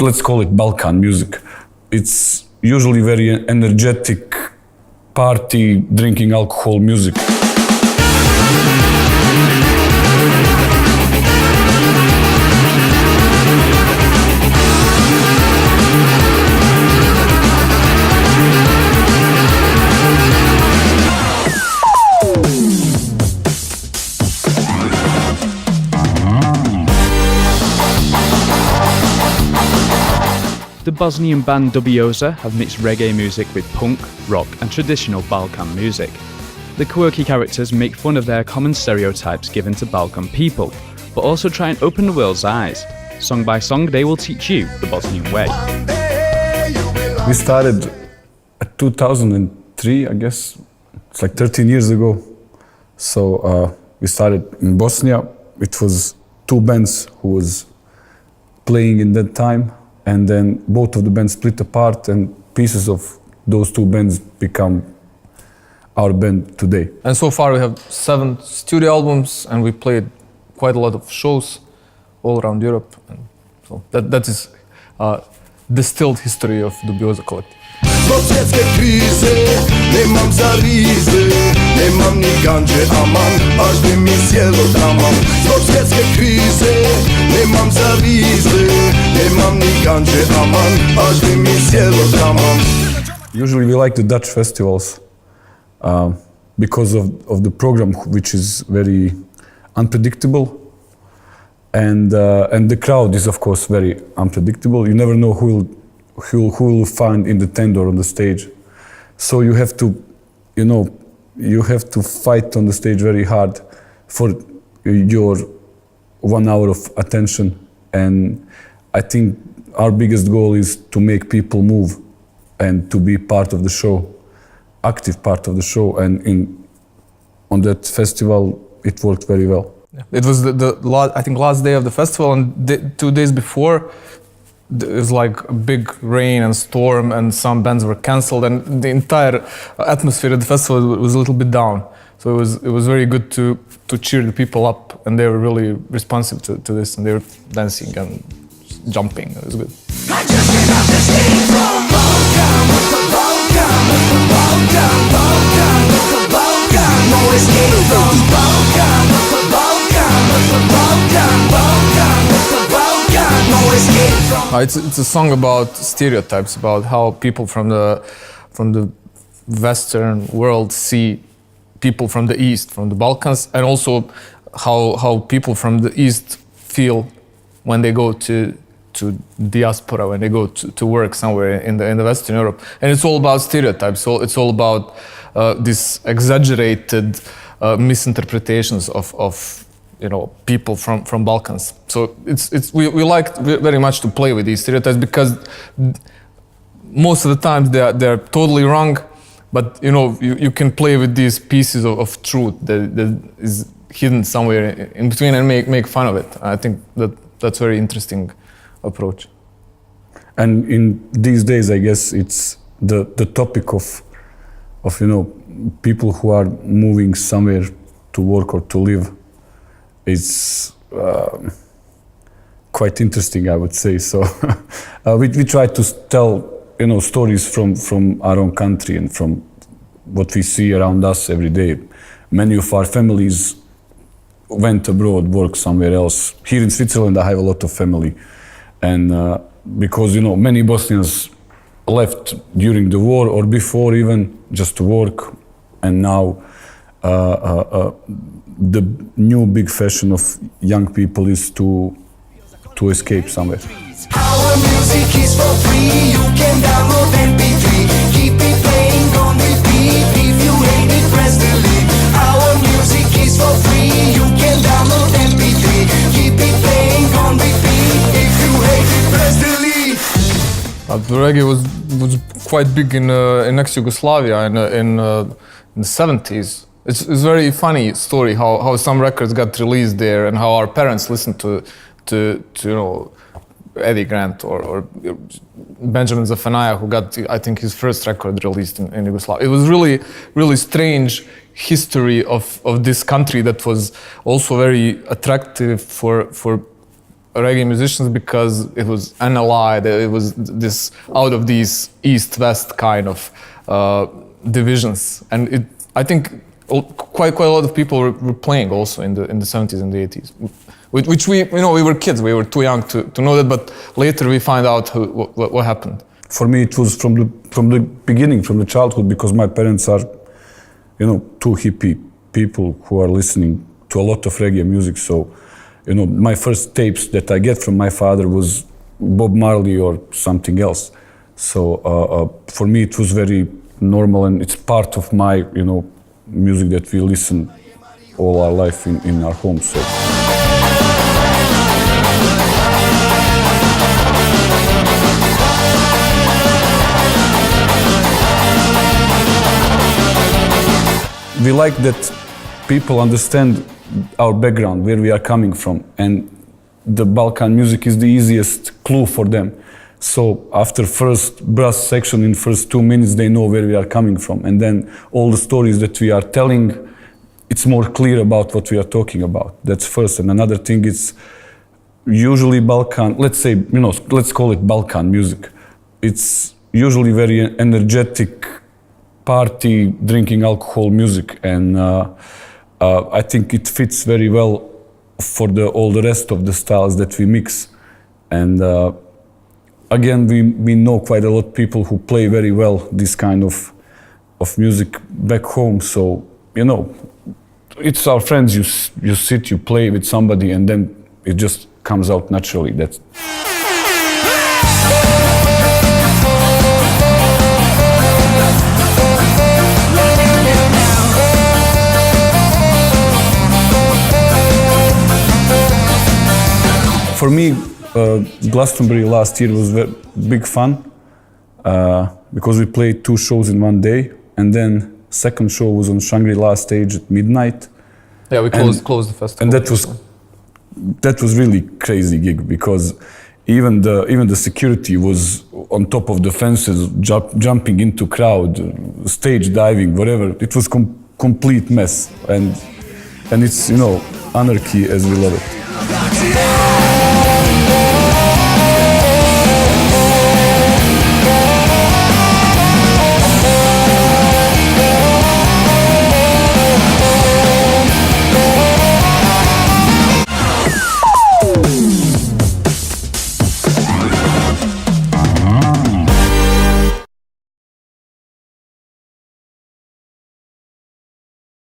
let's call it Balkan music. It's usually very energetic, party, drinking alcohol music. The Bosnian band Dubioza have mixed reggae music with punk, rock and traditional Balkan music. The quirky characters make fun of their common stereotypes given to Balkan people, but also try and open the world's eyes. Song by song, they will teach you the Bosnian way. We started at 2003, I guess. It's like 13 years ago. So we started in Bosnia. It was two bands who was playing in that time. And then both of the bands split apart and pieces of those two bands become our band today. And so far we have 7 studio albums and we played quite a lot of shows all around Europe. And so that is distilled history of Dubioza Kolektiv. Zbog svjetske krize, nemam za rize, nemam ni ganđe, aman, až bi mi sjelo taman. Zbog svjetske krize, nemam za rize, nemam ni ganđe, aman, až bi mi sjelo taman. Usually we like the Dutch festivals because of the program, which is very unpredictable, and the crowd is of course very unpredictable. You never know who will find in the tent or on the stage. So you have to, you have to fight on the stage very hard for your 1 hour of attention. And I think our biggest goal is to make people move and to be part of the show, active part of the show. And on that festival, it worked very well. Yeah. It was I think last day of the festival, and 2 days before, it was like a big rain and storm and some bands were cancelled and the entire atmosphere at the festival was a little bit down. So it was very good to cheer the people up, and they were really responsive to this, and they were dancing and jumping. It was good. I just came out the state from Balkan, with the Balkan, with the Balkan, Balkan, with the Balkan. No escape from Balkan, with the Balkan, with the Balkan, Balkan, with the Balkan. No escape from. It's a song about stereotypes, about how people from the Western world see people from the East, from the Balkans, and also how people from the East feel when they go to diaspora, when they go to work somewhere in the Western Europe. And it's all about stereotypes. So it's all about these exaggerated misinterpretations of people from Balkans. So we like very much to play with these stereotypes because most of the time they're totally wrong, but you can play with these pieces of truth that is hidden somewhere in between and make fun of it. I think that's very interesting approach. And in these days, I guess it's the topic of people who are moving somewhere to work or to live. It's quite interesting, I would say. So we try to tell stories from our own country and from what we see around us every day. Many of our families went abroad, worked somewhere else. Here in Switzerland, I have a lot of family, and because many Bosnians left during the war or before even just to work, and now the new big fashion of young people is to escape somewhere. Our music is for free, you can download MP3. Keep it playing on repeat, if you hate it, press delete. Our music is for free, you can download MP3. Keep it playing on repeat, if you hate it, press delete. The reggae was quite big in ex-Yugoslavia in the 70s. It's a very funny story how some records got released there and how our parents listened to Eddie Grant or Benjamin Zafanaya, who got, I think, his first record released in Yugoslavia. It was really, really strange history of this country that was also very attractive for reggae musicians because it was unallied. It was this out of these East-West kind of divisions, and I think quite a lot of people were playing also in the 70s and the 80s, which we were kids, we were too young to know that, but later we find out what happened. For me, it was from the beginning, from the childhood, because my parents are, two hippie people who are listening to a lot of reggae music. So, my first tapes that I get from my father was Bob Marley or something else. So for me, it was very normal, and it's part of my, music that we listen all our life in our home. So. We like that people understand our background, where we are coming from, and the Balkan music is the easiest clue for them. So after first brass section, in first 2 minutes, they know where we are coming from, and then all the stories that we are telling, it's more clear about what we are talking about. That's first. And another thing is usually Balkan, let's say, let's call it Balkan music. It's usually very energetic, party, drinking alcohol music, and I think it fits very well for all the rest of the styles that we mix. And again, we know quite a lot of people who play very well this kind of music back home. So, it's our friends. You sit, you play with somebody, and then it just comes out naturally. That's for me, Glastonbury last year was big fun because we played 2 shows in one day, and then second show was on Shangri-La stage at midnight. Yeah, we closed the festival. And that was really crazy gig, because even the security was on top of the fences, jumping into crowd, stage diving, whatever. It was complete mess, and it's anarchy as we love it.